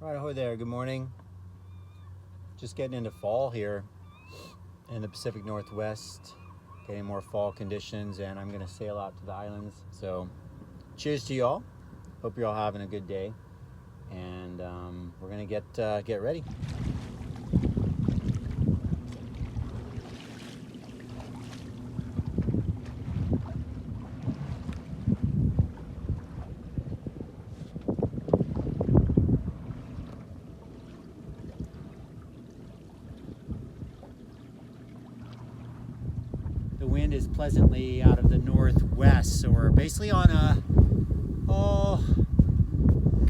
Right ahoy there, good morning. Just getting into fall here in the Pacific Northwest, getting more fall conditions, and I'm gonna sail out to the islands. So cheers to y'all. Hope you're all having a good day, and we're gonna get ready. The wind is pleasantly out of the northwest, so we're basically on a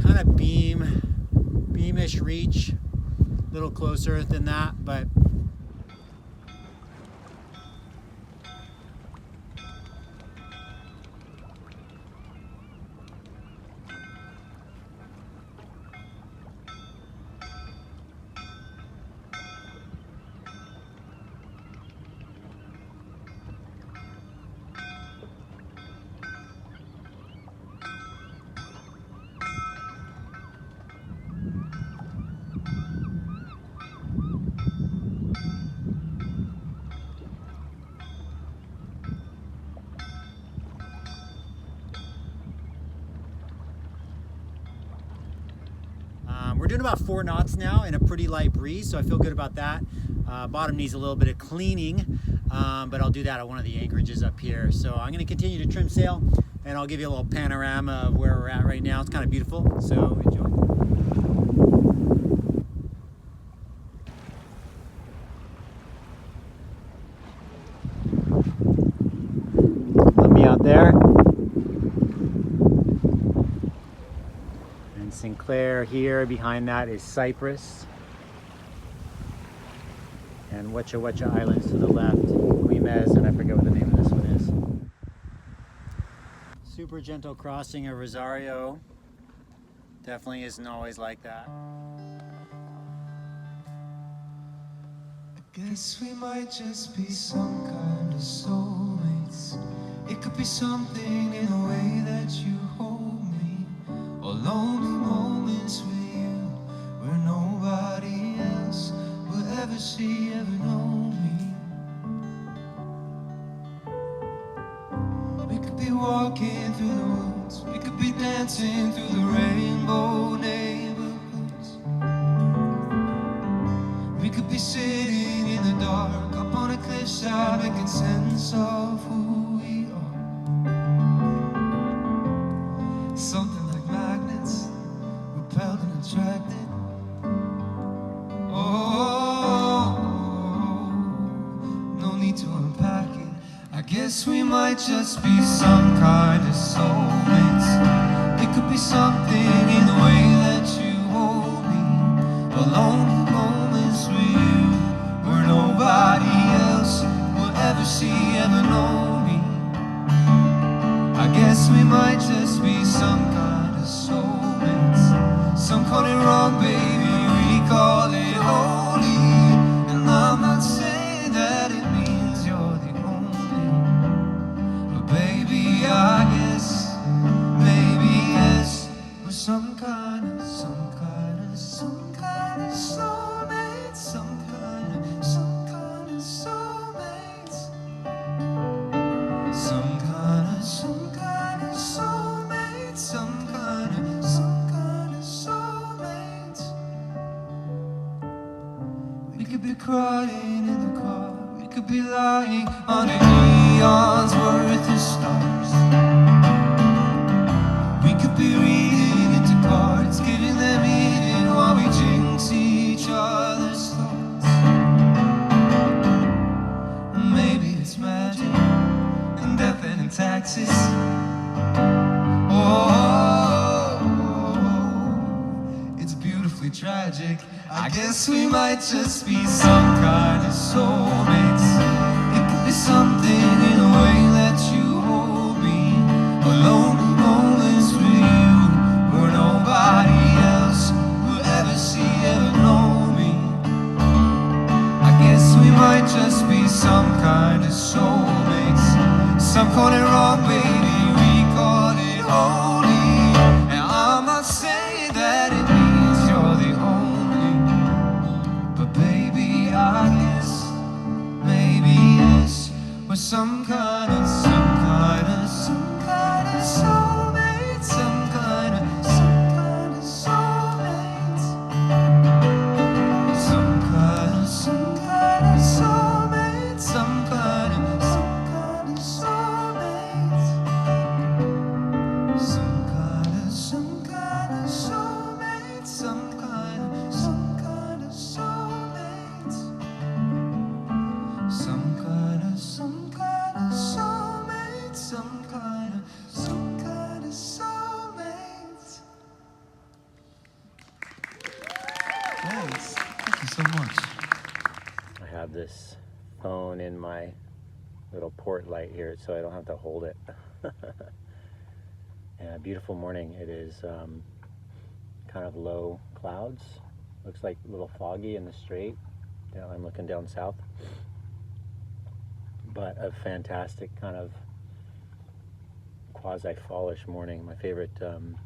kind of beamish reach, a little closer than that, but we're doing about 4 knots now in a pretty light breeze, so I feel good about that. Bottom needs a little bit of cleaning, but I'll do that at one of the anchorages up here. So I'm going to continue to trim sail, and I'll give you a little panorama of where we're at right now. It's kind of beautiful, so enjoy. Let me out there. Sinclair here, behind that is Cyprus, and Wecha Islands to the left, Guimez, and I forget what the name of this one is. Super gentle crossing of Rosario. Definitely isn't always like that. I guess we might just be some kind of soulmates. It could be something in the way that you hold me, or lonely moments with you where nobody else will ever see, ever know me. We could be walking through the woods, we could be dancing through the rainbow neighborhoods. We could be sitting in the dark up on a cliffside, making sense of who we are. Something like magnets, repelled and attracted. Oh, no need to unpack it. I guess we might just be some kind of soulmates. It could be something in the way that you hold me, or lonely moments with you where nobody else will ever see, ever know me. I guess we might just be some kind of soulmates. Some call it wrong, baby, we call it holy. And I'm not saying that it means you're the only, but baby, I guess, maybe yes, we're some kind of soulmates. Some kind of soulmates. Some kind of soulmates. We could be crying in the car, we could be lying under eons worth of stars. We could be reading into cards, giving them meaning while we jinx each other's thoughts. Maybe it's magic and death and taxes. Oh, it's beautifully tragic. I guess we might just be some kind of soulmates. It could be something in the way that you hold me, or lonely moments with you where nobody else will ever see, ever know me. I guess we might just be some kind of soulmates. Some call it wrong, baby, we call it holy. And I'm not saying that it means you're the some kind of soulmate, some kind of soulmate, some kind of soulmate, some kind of soulmate, some kind of soulmate, some kind of soulmate, some kind of soulmate, some kind of soulmate, some kind of soulmate, some kind of soulmate. Thanks. Thank you so much. I have this phone in my little port light here so I don't have to hold it. Yeah, beautiful morning. It is kind of low clouds. Looks like a little foggy in the strait. Down, I'm looking down south. But a fantastic kind of quasi-fallish morning. My favorite time.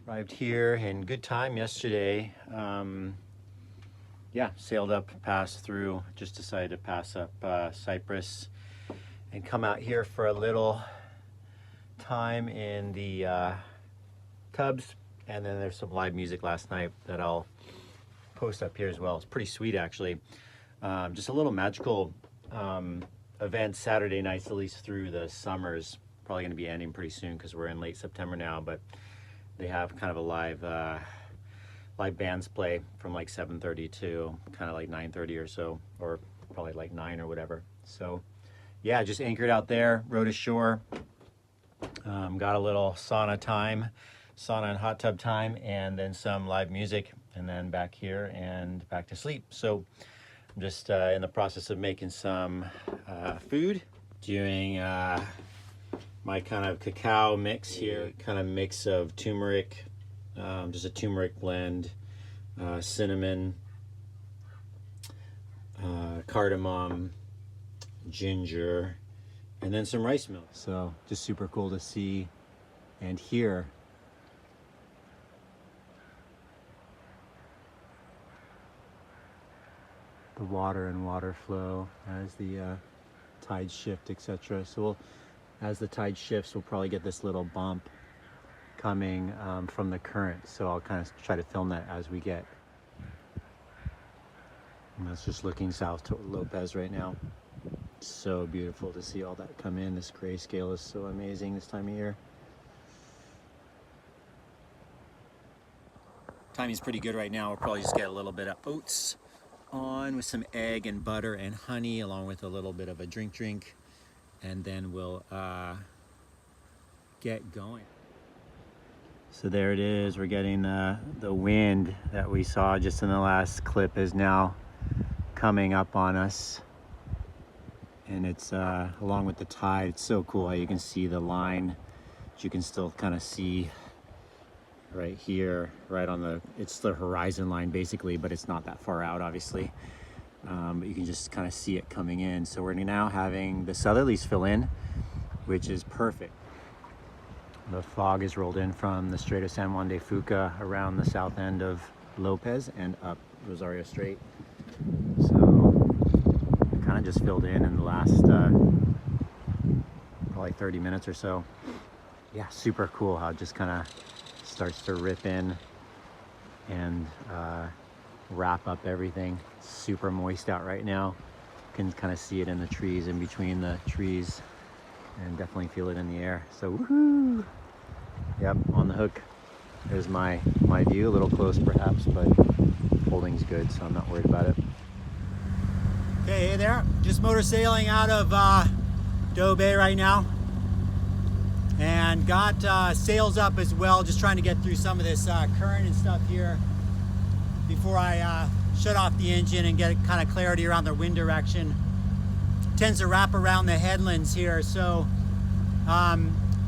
Arrived here in good time yesterday. Yeah, sailed up, passed through, just decided to pass up Cyprus and come out here for a little time in the tubs. And then there's some live music last night that I'll post up here as well. It's pretty sweet, actually. Just a little magical event Saturday nights, at least through the summers. Probably going to be ending pretty soon because we're in late September now, but they have kind of a live bands play from like 7:30 to kind of like 9:30 or so, or probably like 9 or whatever. So yeah, just anchored out there, rode ashore, got a little sauna and hot tub time, and then some live music, and then back here and back to sleep. So I'm just in the process of making some food, doing my kind of cacao mix here, kind of mix of turmeric, just a turmeric blend, cinnamon, cardamom, ginger, and then some rice milk. So just super cool to see and hear. The water and water flow as the tides shift, etc. So as the tide shifts, we'll probably get this little bump coming from the current. So I'll kind of try to film that as we get. And that's just looking south to Lopez right now. So beautiful to see all that come in. This grayscale is so amazing this time of year. Timing's pretty good right now. We'll probably just get a little bit of oats on with some egg and butter and honey, along with a little bit of a drink, and then we'll get going. So there it is. We're getting the wind that we saw just in the last clip is now coming up on us, and it's along with the tide. It's so cool how you can see the line, but you can still kind of see right here, right on it's the horizon line basically, but it's not that far out obviously. But you can just kind of see it coming in. So we're now having the southerlies fill in, which is perfect. The fog is rolled in from the Strait of San Juan de Fuca around the south end of Lopez and up Rosario Strait. So it kind of just filled in the last probably 30 minutes or so. Yeah, super cool how it just kind of starts to rip in and wrap up everything. Super moist out right now. You can kind of see it in the trees, in between the trees, and definitely feel it in the air. So woohoo! Yep, on the hook. There's my view, a little close perhaps, but holding's good, so I'm not worried about it. Okay, hey there. Just motor sailing out of Doe Bay right now, and got sails up as well, just trying to get through some of this current and stuff here before I shut off the engine and get kind of clarity around the wind direction. Tends to wrap around the headlands here, so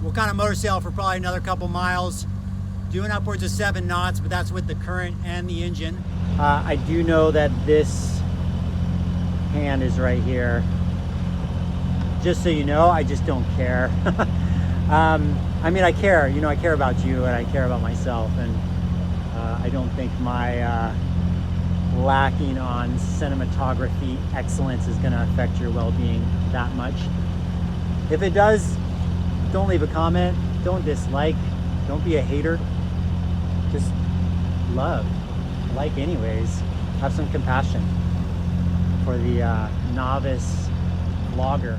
we'll kind of motor sail for probably another couple miles, Doing upwards of 7 knots, but that's with the current and the engine. I do know that this hand is right here. Just so you know, I just don't care. I mean, I care, you know, I care about you and I care about myself, and I don't think my lacking on cinematography excellence is going to affect your well-being that much. If it does, don't leave a comment, don't dislike, don't be a hater, just love, like anyways, have some compassion for the novice vlogger.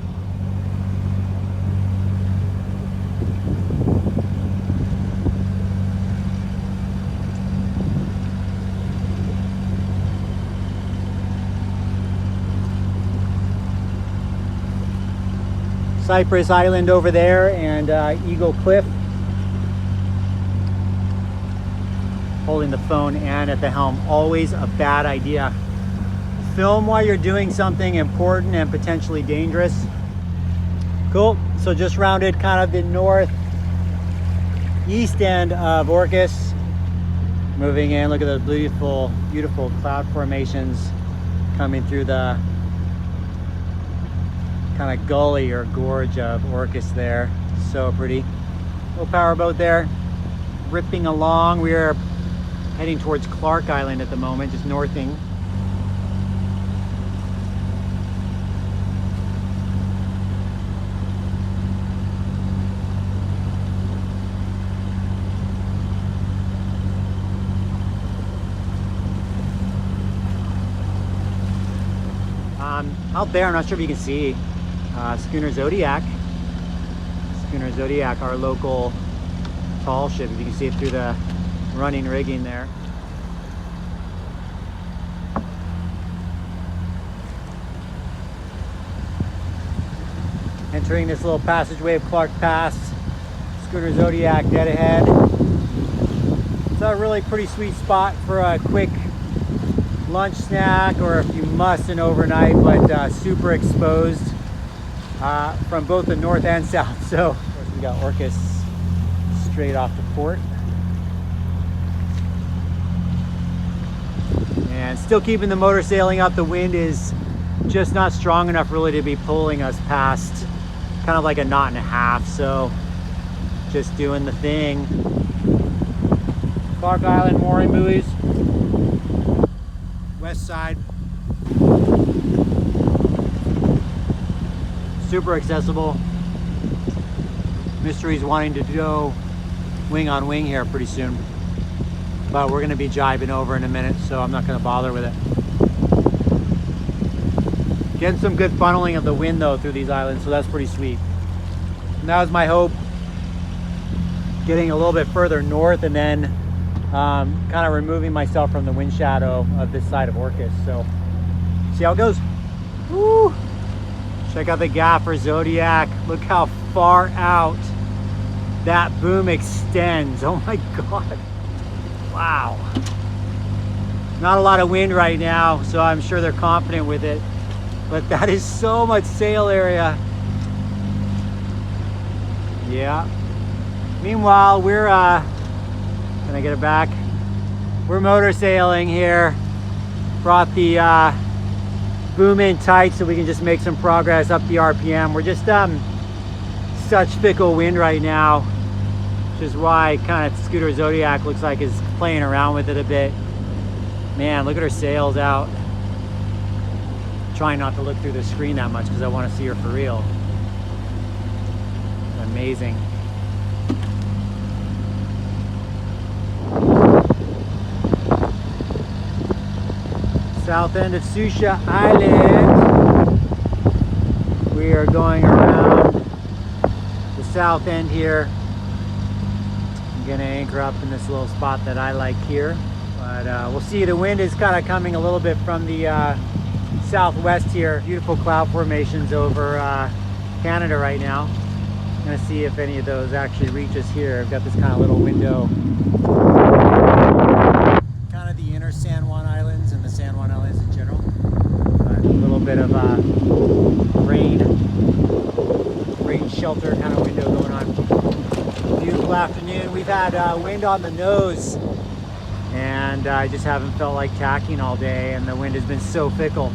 Cypress Island over there, and Eagle Cliff. Holding the phone and at the helm, always a bad idea. Film while you're doing something important and potentially dangerous. Cool, so just rounded kind of the northeast end of Orcas. Moving in, look at those beautiful, beautiful cloud formations coming through the kind of gully or gorge of Orcas there. So pretty. Little powerboat there, ripping along. We are heading towards Clark Island at the moment, just northing. Out there, I'm not sure if you can see, Schooner Zodiac. Schooner Zodiac, our local tall ship, if you can see it through the running rigging there. Entering this little passageway of Clark Pass, Schooner Zodiac dead ahead. It's a really pretty sweet spot for a quick lunch snack, or if you must an overnight, but super exposed from both the north and south. So of course we got Orcas straight off the port. And still keeping the motor sailing up. The wind is just not strong enough really to be pulling us past kind of like a knot and a half. So just doing the thing. Clark Island mooring buoys. West side. Super accessible. Mystery's wanting to go wing on wing here pretty soon, but we're going to be jibing over in a minute, so I'm not going to bother with it. Getting some good funneling of the wind though through these islands, so that's pretty sweet. And that was my hope, getting a little bit further north and then kind of removing myself from the wind shadow of this side of Orcas. So see how it goes. Woo! Check out the gaffer Zodiac. Look how far out that boom extends. Oh my god. Wow. Not a lot of wind right now, so I'm sure they're confident with it, but that is so much sail area. Yeah. Meanwhile, we're can I get it back? We're motor sailing here. Brought the boom in tight so we can just make some progress up the RPM. We're just such fickle wind right now, which is why kind of Scooter Zodiac looks like is playing around with it a bit. Man, look at her sails out. Trying not to look through the screen that much because I want to see her for real. Amazing. South end of Susha Island. We are going around the south end here. I'm gonna anchor up in this little spot that I like here, but we'll see. The wind is kind of coming a little bit from the southwest here. Beautiful cloud formations over Canada right now. I'm gonna see if any of those actually reach us here. I've got this kind of little window. Kind of the inner San Juan Islands and the San Juan Islands in general. A little bit of rain shelter kind of window going on. Beautiful beautiful afternoon. We've had wind on the nose, and I just haven't felt like tacking all day, and the wind has been so fickle.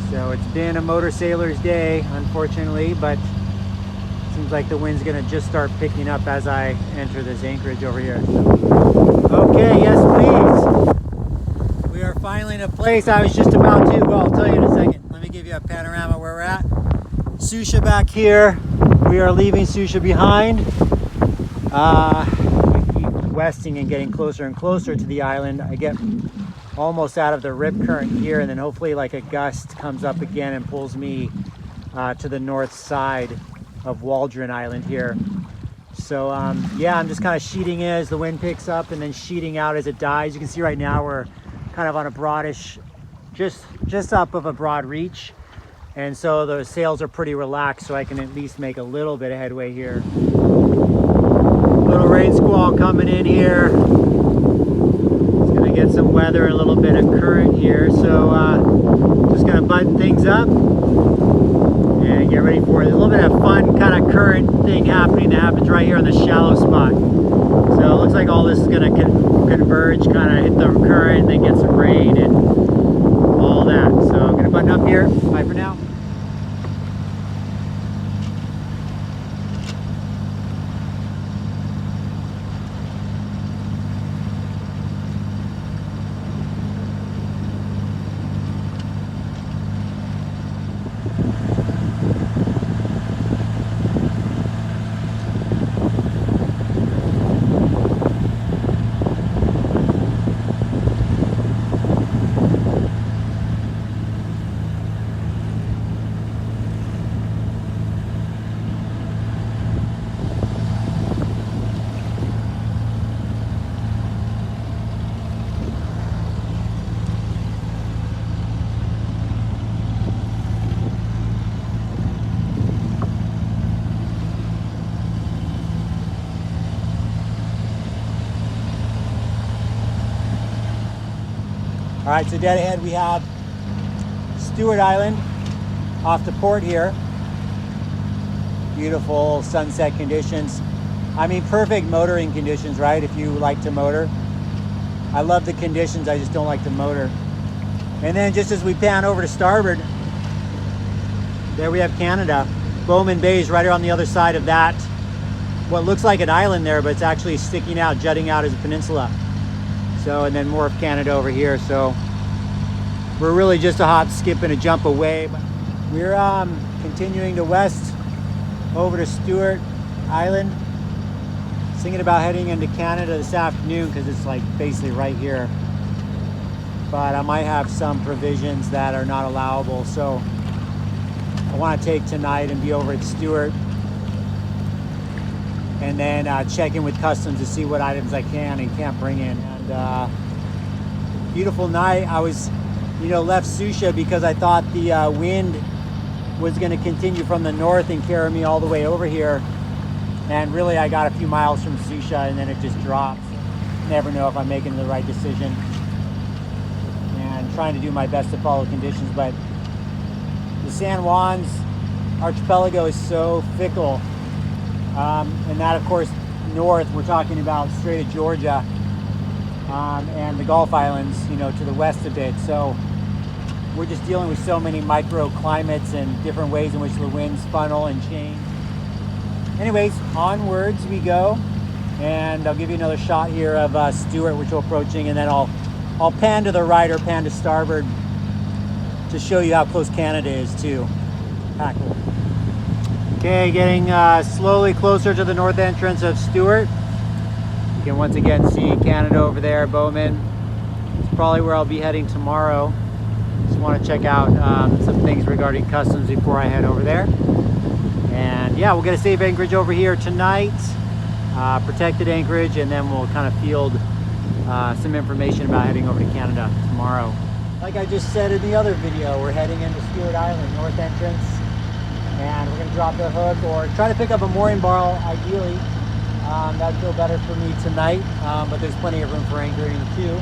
So it's been a motor sailor's day, unfortunately, but it seems like the wind's gonna just start picking up as I enter this anchorage over here. Okay, yes please. We are finally in a place I was just about to, well, I'll tell you in a second. Let me give you a panorama where we're at. Susha back here. We are leaving Susha behind. We keep westing and getting closer and closer to the island. I get almost out of the rip current here, and then hopefully like a gust comes up again and pulls me to the north side of Waldron Island here. So yeah, I'm just kind of sheeting in as the wind picks up and then sheeting out as it dies. You can see right now we're kind of on a broadish, just up of a broad reach. And so the sails are pretty relaxed, so I can at least make a little bit of headway here. Little rain squall coming in here. It's gonna get some weather, a little bit of current here. So just gonna button things up and get ready for it. There's a little bit of fun kind of current thing happening that happens right here on the shallow spot. So it looks like all this is gonna converge, kind of hit the current, and then get some rain and all that. So I'm gonna button up here. Bye for now. All right, so dead ahead we have Stewart Island off the port here. Beautiful sunset conditions. I mean, perfect motoring conditions, right? If you like to motor. I love the conditions, I just don't like to motor. And then just as we pan over to starboard, there we have Canada. Bowman Bay is right on the other side of that. What looks like an island there, but it's actually sticking out, jutting out as a peninsula. So, and then more of Canada over here. So we're really just a hop, skip, and a jump away. We're continuing to west over to Stewart Island. Thinking about heading into Canada this afternoon because it's like basically right here. But I might have some provisions that are not allowable. So I want to take tonight and be over at Stewart. And then check in with customs to see what items I can and can't bring in. And beautiful night. I was, left Susha because I thought the wind was going to continue from the north and carry me all the way over here. And really, I got a few miles from Susha and then it just dropped. Never know if I'm making the right decision. And trying to do my best to follow conditions, but the San Juan's archipelago is so fickle. And that, of course, north, we're talking about Strait of Georgia and the Gulf Islands, to the west a bit. So we're just dealing with so many microclimates and different ways in which the winds funnel and change. Anyways, onwards we go. And I'll give you another shot here of Stewart, which we're approaching, and then I'll pan to the right or pan to starboard to show you how close Canada is too. Cool. Okay, getting slowly closer to the north entrance of Stewart. You can once again see Canada over there, Bowman. It's probably where I'll be heading tomorrow. Just want to check out some things regarding customs before I head over there. And yeah, we'll get a safe anchorage over here tonight, protected anchorage, and then we'll kind of field some information about heading over to Canada tomorrow. Like I just said in the other video, we're heading into Stewart Island, north entrance. And we're going to drop the hook or try to pick up a mooring bar, ideally. That'd feel better for me tonight, but there's plenty of room for anchoring too.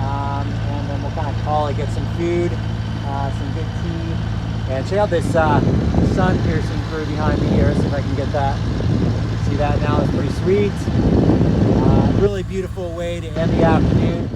And then we'll kind of call it, get some food, some good tea. And check out this sun piercing crew behind me here. See if I can get that. See do that now. It's pretty sweet. Really beautiful way to end the afternoon.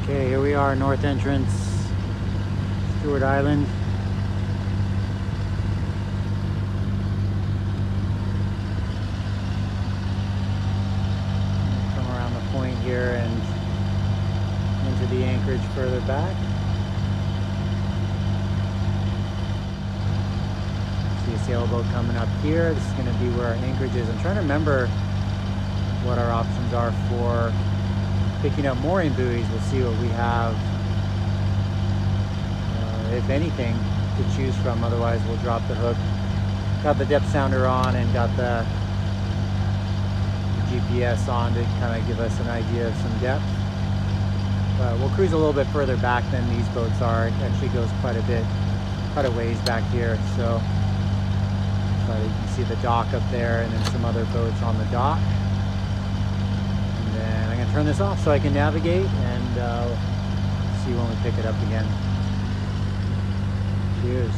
Okay, here we are, north entrance, Stewart Island. Come around the point here and into the anchorage further back. See a sailboat coming up here. This is going to be where our anchorage is. I'm trying to remember what our options are for picking up mooring buoys. We'll see what we have, if anything, to choose from. Otherwise, we'll drop the hook. Got the depth sounder on and got the GPS on to kind of give us an idea of some depth. But we'll cruise a little bit further back than these boats are. It actually goes quite a ways back here. So you can see the dock up there and then some other boats on the dock. And I'm going to turn this off so I can navigate and see when we pick it up again. Cheers.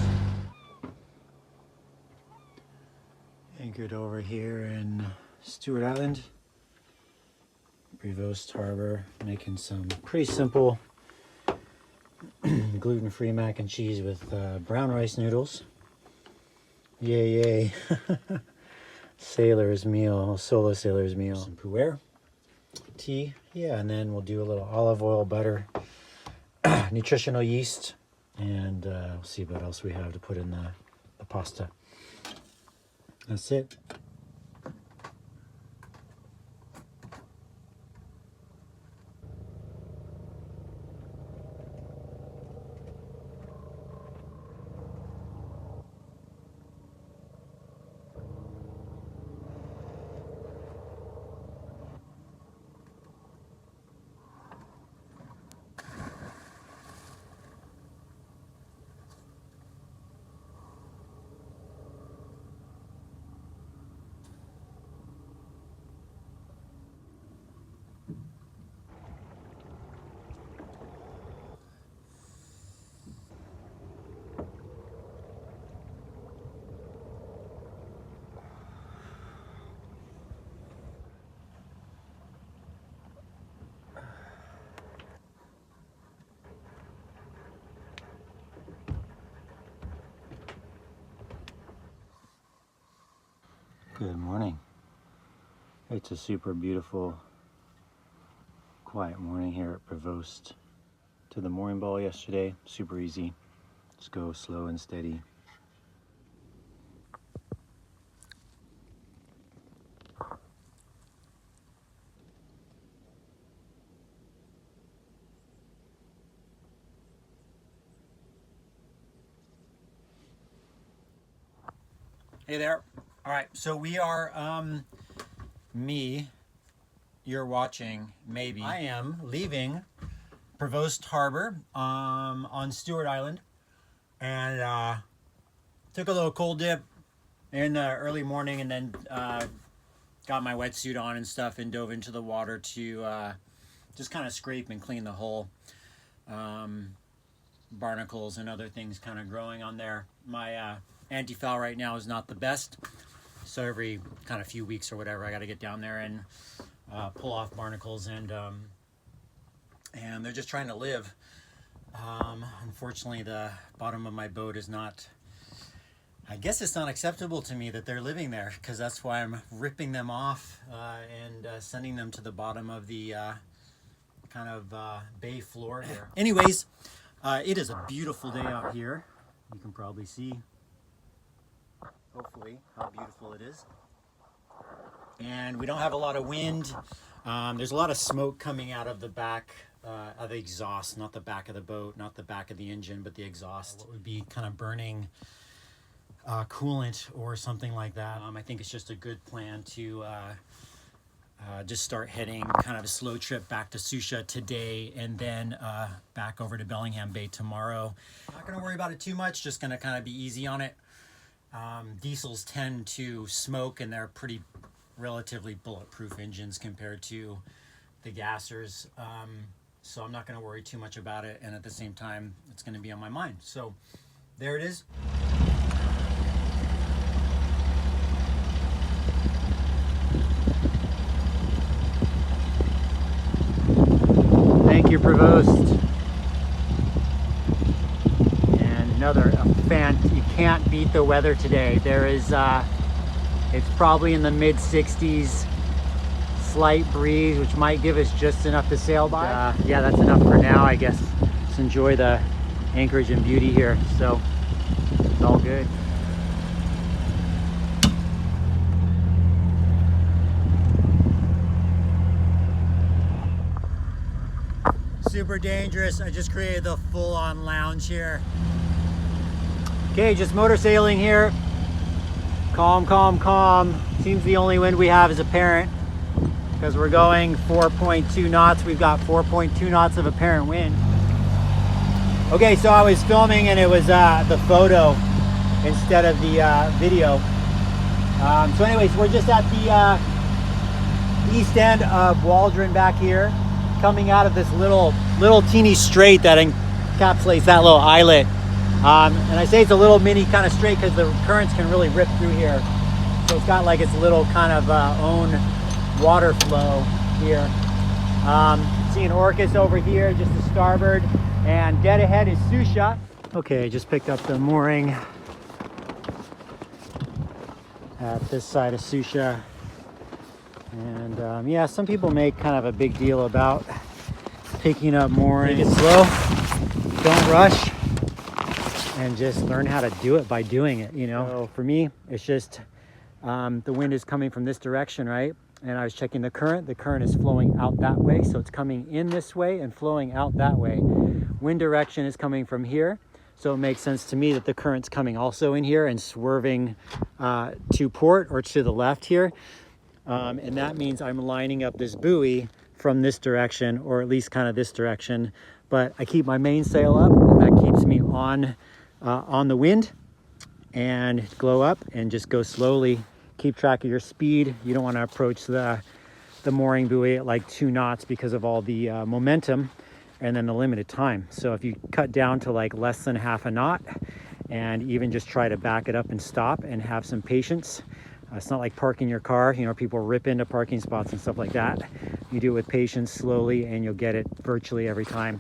Anchored over here in Stewart Island, Prevost Harbor, making some pretty simple gluten-free mac and cheese with brown rice noodles. Yay, yay. Sailor's meal, solo sailor's meal. Some pu'er. Tea, yeah, and then we'll do a little olive oil, butter, nutritional yeast, and we'll see what else we have to put in the pasta. That's it. Good morning. It's a super beautiful, quiet morning here at Prevost. To the mooring ball yesterday, super easy. Just go slow and steady. Hey there. All right, so we are, you're watching, maybe. I am leaving Prevost Harbor on Stewart Island, and took a little cold dip in the early morning, and then got my wetsuit on and stuff and dove into the water to just kind of scrape and clean the hull. Barnacles and other things kind of growing on there. My anti-foul right now is not the best, so every kind of few weeks or whatever I got to get down there and pull off barnacles and and they're just trying to live. Unfortunately, the bottom of my boat is not, I guess it's not acceptable to me that they're living there, because that's why I'm ripping them off and sending them to the bottom of the kind of bay floor here. Anyways, it is a beautiful day out here. You can probably see, hopefully, how beautiful it is. And we don't have a lot of wind. There's a lot of smoke coming out of the back of the exhaust, not the back of the boat, not the back of the engine, but the exhaust. What would be kind of burning coolant or something like that. I think it's just a good plan to just start heading kind of a slow trip back to Susha today, and then back over to Bellingham Bay tomorrow. Not going to worry about it too much, just going to kind of be easy on it. Diesels tend to smoke, and they're pretty relatively bulletproof engines compared to the gassers. So I'm not going to worry too much about it, and at the same time, it's going to be on my mind. So there it is. Thank you, Provost. And another fan. You can't beat the weather today. There is, it's probably in the mid 60s, slight breeze, which might give us just enough to sail by. Yeah, that's enough for now, I guess. Just enjoy the anchorage and beauty here. So it's all good. Super dangerous. I just created the full-on lounge here. Okay, just motor sailing here. Calm, calm, calm. Seems the only wind we have is apparent, because we're going 4.2 knots. We've got 4.2 knots of apparent wind. Okay, so I was filming and it was the photo instead of the video. So anyways, we're just at the east end of Waldron back here, coming out of this little teeny strait that encapsulates that little islet. And I say it's a little mini kind of strait because the currents can really rip through here. So it's got like its little kind of own water flow here. Seeing Orcas over here, just to starboard, and dead ahead is Susha. Okay, just picked up the mooring at this side of Susha. And yeah, some people make kind of a big deal about picking up mooring. Take it slow, don't rush, and just learn how to do it by doing it, you know? So for me, it's just, the wind is coming from this direction, right? And I was checking the current is flowing out that way. So it's coming in this way and flowing out that way. Wind direction is coming from here. So it makes sense to me that the current's coming also in here and swerving to port or to the left here. And that means I'm lining up this buoy from this direction, or at least kind of this direction. But I keep my mainsail up, and that keeps me on the wind, and glow up and just go slowly. Keep track of your speed. You don't want to approach the mooring buoy at like 2 knots because of all the momentum and then the limited time. So if you cut down to like less than half a knot, and even just try to back it up and stop and have some patience. It's not like parking your car. You know, people rip into parking spots and stuff like that. You do it with patience, slowly, and you'll get it virtually every time.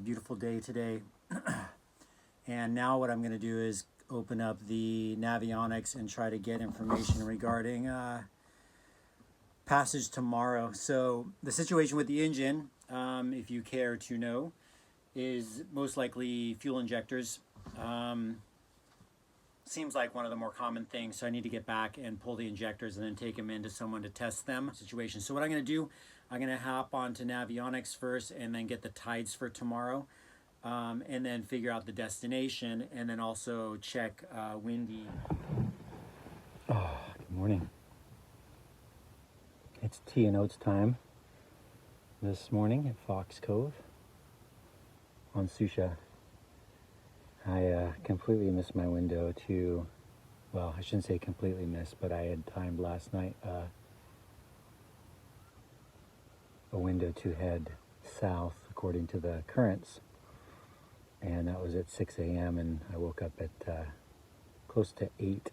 Beautiful day today. And now what I'm going to do is open up the Navionics and try to get information regarding passage tomorrow. So the situation with the engine, if you care to know, is most likely fuel injectors. Seems like one of the more common things, so I need to get back and pull the injectors and then take them into someone to test them. Situation. So what I'm going to do, I'm going to hop onto Navionics first and then get the tides for tomorrow, and then figure out the destination, and then also check windy. Oh, good morning. It's tea and oats time this morning at Fox Cove on Susha. I completely missed my window to, well, I shouldn't say completely missed, but I had timed last night a window to head south according to the currents, and that was at 6 a.m. and I woke up at close to 8.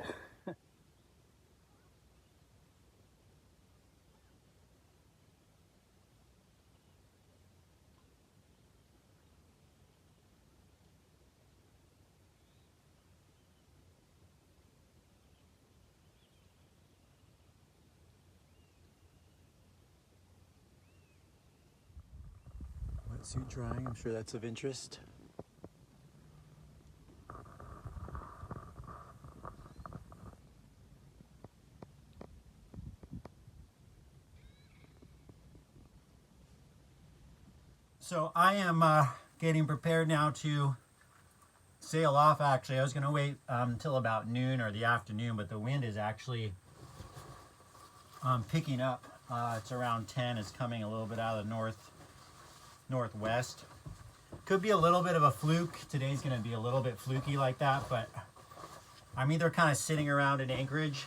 Wetsuit drying, I'm sure that's of interest. So I am getting prepared now to sail off. Actually, I was going to wait until about noon or the afternoon, but the wind is actually picking up. It's around 10. It's coming a little bit out of the northwest. Could be a little bit of a fluke. Today's going to be a little bit fluky like that, but I'm either kind of sitting around in Anchorage,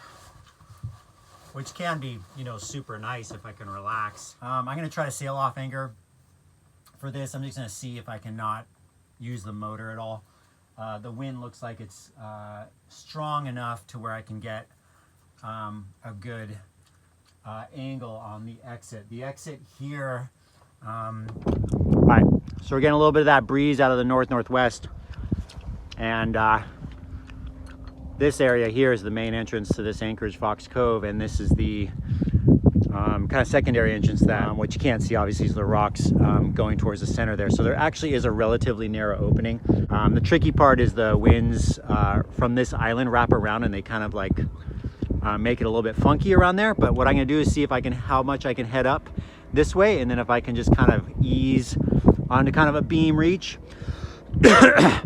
which can be, super nice if I can relax. I'm going to try to sail off anchor for this. I'm just going to see if I can not use the motor at all. The wind looks like it's strong enough to where I can get a good angle on the exit. The exit here, all right, so we're getting a little bit of that breeze out of the northwest, and this area here is the main entrance to this Anchorage Fox Cove, and this is the kind of secondary entrance that what you can't see obviously is the rocks going towards the center there. So there actually is a relatively narrow opening. The tricky part is the winds from this island wrap around, and they kind of like make it a little bit funky around there. But what I'm going to do is see how much I can head up this way, and then if I can just kind of ease onto kind of a beam reach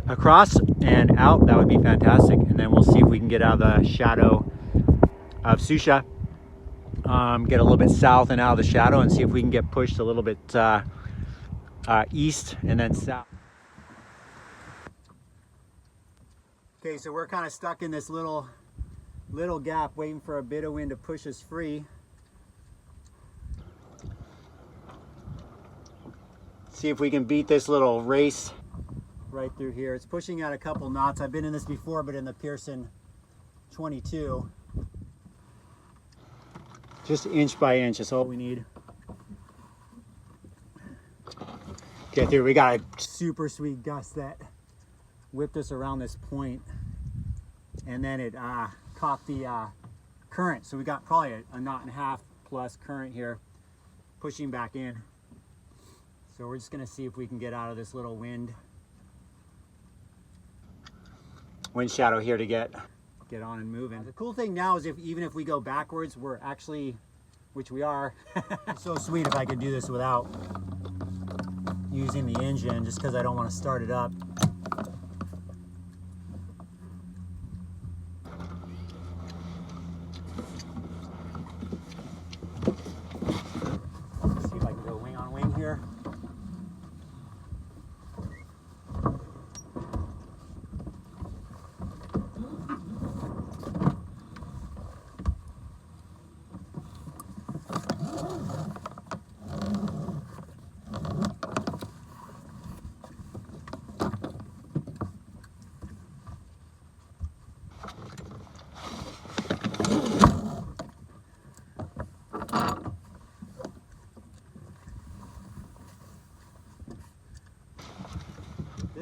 across and out, that would be fantastic. And then we'll see if we can get out of the shadow of Susha, get a little bit south and out of the shadow, and see if we can get pushed a little bit east and then south. Okay, so we're kind of stuck in this little gap waiting for a bit of wind to push us free. See if we can beat this little race right through here. It's pushing out a couple knots. I've been in this before, but in the Pearson 22. Just inch by inch, that's all we need. Okay, dude, we got a super sweet gust that whipped us around this point, and then it caught the current. So we got probably a knot and a half plus current here pushing back in. So we're just gonna see if we can get out of this little wind shadow here to get on and moving. The cool thing now is even if we go backwards, we're actually, which we are, it's so sweet if I could do this without using the engine, just because I don't want to start it up. Let's see if I can go wing on wing here.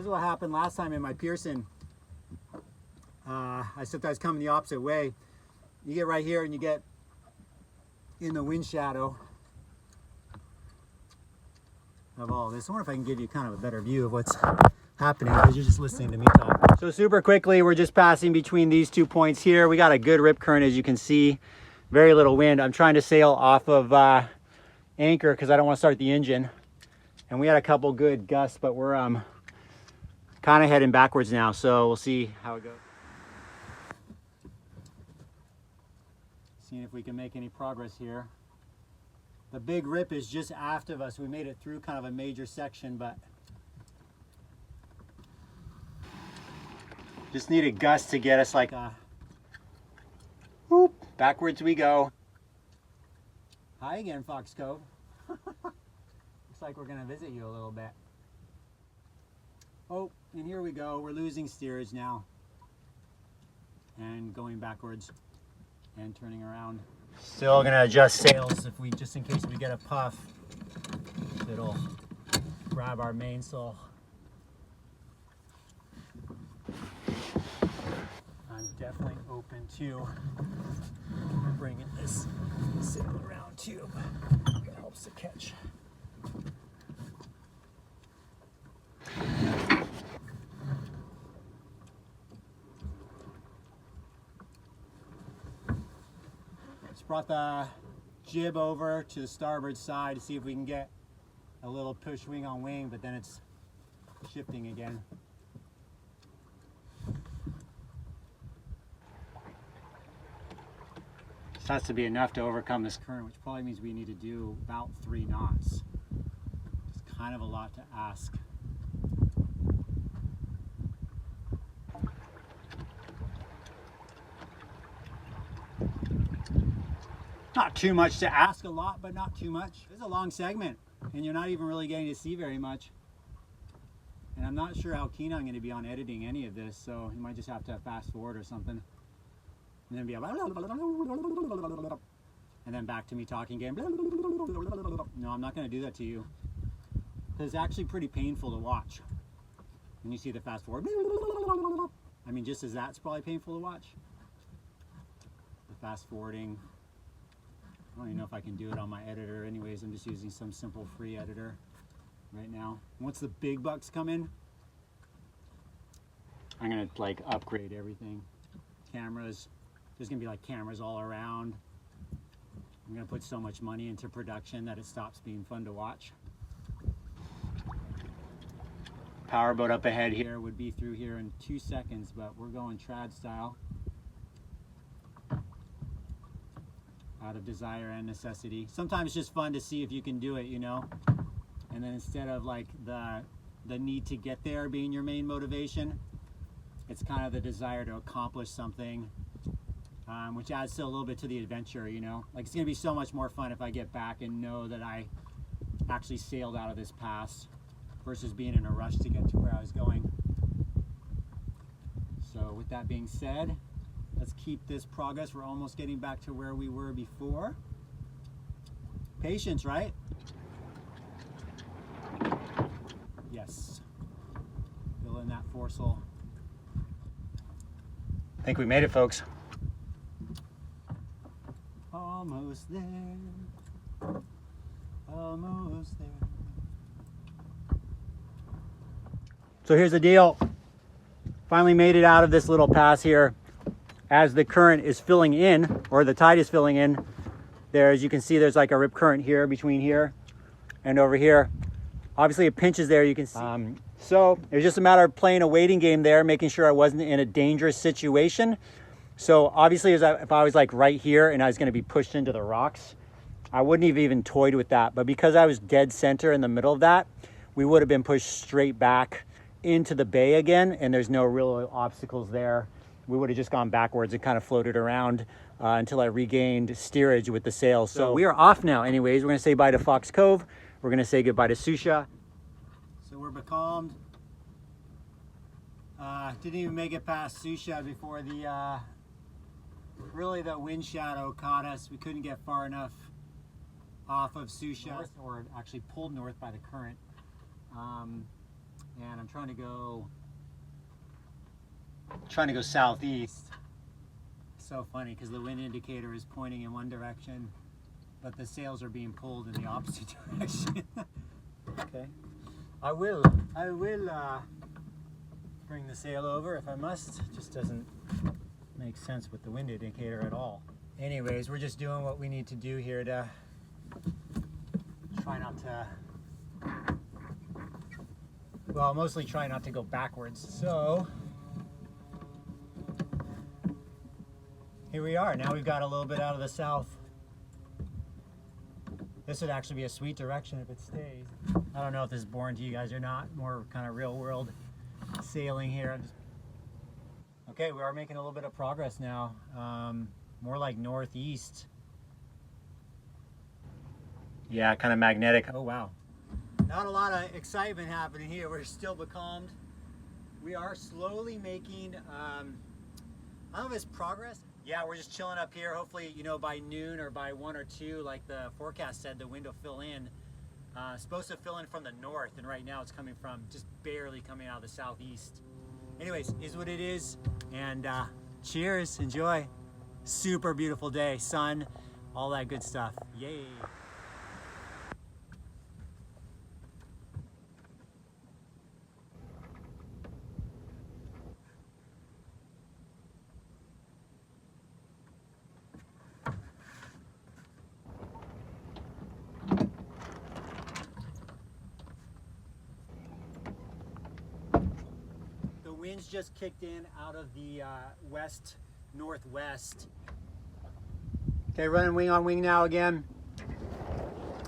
is what happened last time in my Pearson. I sometimes come the opposite way. You get right here and you get in the wind shadow of all this. I wonder if I can give you kind of a better view of what's happening because you're just listening to me talk. So super quickly, we're just passing between these 2 points here. We got a good rip current, as you can see. Very little wind. I'm trying to sail off of anchor because I don't want to start the engine. And we had a couple good gusts, but we're kind of heading backwards now. So we'll see how it goes. Seeing if we can make any progress here. The big rip is just aft of us. We made it through kind of a major section, but just need a gust to get us like a whoop, backwards we go. Hi again, Fox Cove. Looks like we're gonna visit you a little bit. Oh, and here we go. We're losing steerage now and going backwards and turning around. Still gonna adjust sails if we, just in case we get a puff, it'll grab our mainsail. I'm definitely open to bringing this sail around tube. It helps to catch. Brought the jib over to the starboard side to see if we can get a little push wing on wing, but then it's shifting again. This has to be enough to overcome this current, which probably means we need to do about 3 knots. It's kind of a lot to ask. Not too much to ask, a lot, but not too much. This is a long segment, and you're not even really getting to see very much. And I'm not sure how keen I'm going to be on editing any of this, so you might just have to fast forward or something. And then be like, and then back to me talking again. No, I'm not going to do that to you. It's actually pretty painful to watch. When you see the fast forward. I mean, just as that's probably painful to watch. The fast forwarding. I don't even know if I can do it on my editor. Anyways, I'm just using some simple free editor right now. Once the big bucks come in, I'm gonna like upgrade everything. Cameras, there's gonna be like cameras all around. I'm gonna put so much money into production that it stops being fun to watch. Powerboat up ahead here would be through here in 2 seconds, but we're going trad style. Out of desire and necessity. Sometimes it's just fun to see if you can do it, you know? And then instead of like the need to get there being your main motivation, it's kind of the desire to accomplish something, which adds to a little bit to the adventure, you know? Like it's gonna be so much more fun if I get back and know that I actually sailed out of this pass versus being in a rush to get to where I was going. So with that being said, let's keep this progress. We're almost getting back to where we were before. Patience, right? Yes. Fill in that foresail. I think we made it, folks. Almost there. Almost there. So here's the deal. Finally made it out of this little pass here. As the current is filling in, or the tide is filling in, there, as you can see, there's like a rip current here between here and over here. Obviously it pinches there, you can see. So it was just a matter of playing a waiting game there, making sure I wasn't in a dangerous situation. So obviously if I was like right here and I was gonna be pushed into the rocks, I wouldn't have even toyed with that. But because I was dead center in the middle of that, we would have been pushed straight back into the bay again, and there's no real obstacles there. We would have just gone backwards and kind of floated around until I regained steerage with the sails. So we are off now anyways. We're gonna say bye to Fox Cove. We're gonna say goodbye to Susha. So we're becalmed. Didn't even make it past Susha before the really the wind shadow caught us. We couldn't get far enough off of Susha, or actually pulled north by the current. and I'm trying to go southeast. So funny because the wind indicator is pointing in one direction, but the sails are being pulled in the opposite direction. Okay, I will bring the sail over if I must. It just doesn't make sense with the wind indicator at all. Anyways, we're just doing what we need to do here to try not to, well, mostly try not to go backwards. So here we are. Now we've got a little bit out of the south. This would actually be a sweet direction if it stays. I don't know if this is boring to you guys or not. More kind of real world sailing here. Okay, we are making a little bit of progress now. More like northeast. Yeah, kind of magnetic. Oh wow. Not a lot of excitement happening here. We're still becalmed. We are slowly making, I don't know if it's progress. Yeah, we're just chilling up here. Hopefully, you know, by noon or by 1 or 2, like the forecast said, the wind will fill in. Supposed to fill in from the north, and right now it's coming from just barely coming out of the southeast. Anyways, is what it is, and cheers, enjoy. Super beautiful day, sun, all that good stuff. Yay. Winds just kicked in out of the west northwest. Okay, running wing on wing now again.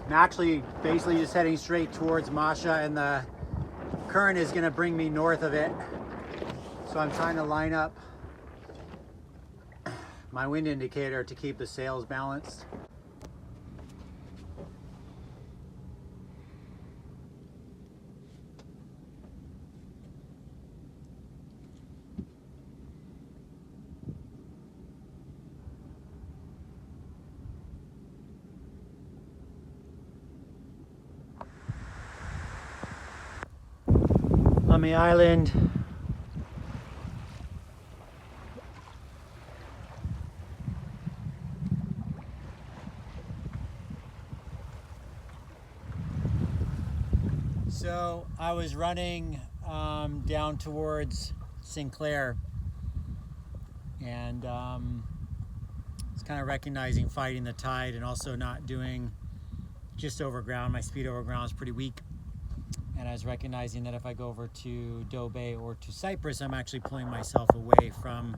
I'm actually basically just heading straight towards Masha, and the current is going to bring me north of it. So I'm trying to line up my wind indicator to keep the sails balanced. On the island, so I was running down towards Sinclair, and it's kind of recognizing fighting the tide and also not doing just over ground. My speed over ground is pretty weak. And I was recognizing that if I go over to Doe Bay or to Cyprus, I'm actually pulling myself away from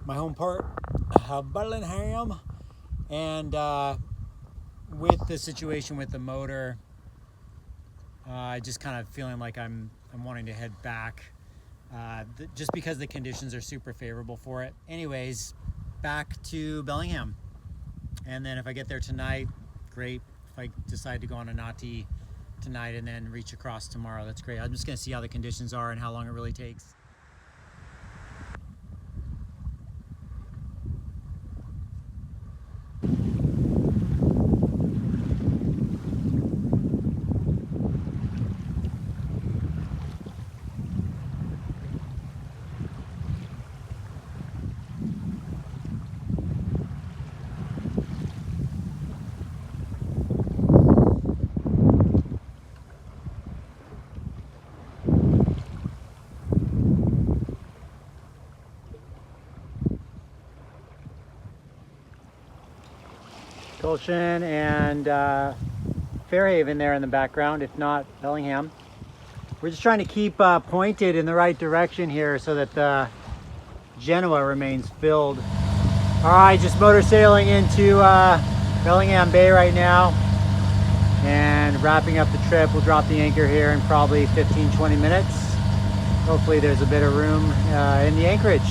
my home port, Bellingham. And with the situation with the motor, I just kind of feeling like I'm wanting to head back, just because the conditions are super favorable for it. Anyways, back to Bellingham. And then if I get there tonight, great. If I decide to go on a Nati tonight and then reach across tomorrow, that's great. I'm just going to see how the conditions are and how long it really takes. Gulshan and Fairhaven there in the background, if not Bellingham. We're just trying to keep pointed in the right direction here so that the Genoa remains filled. All right, just motor sailing into Bellingham Bay right now and wrapping up the trip. We'll drop the anchor here in probably 15-20 minutes. Hopefully there's a bit of room in the anchorage.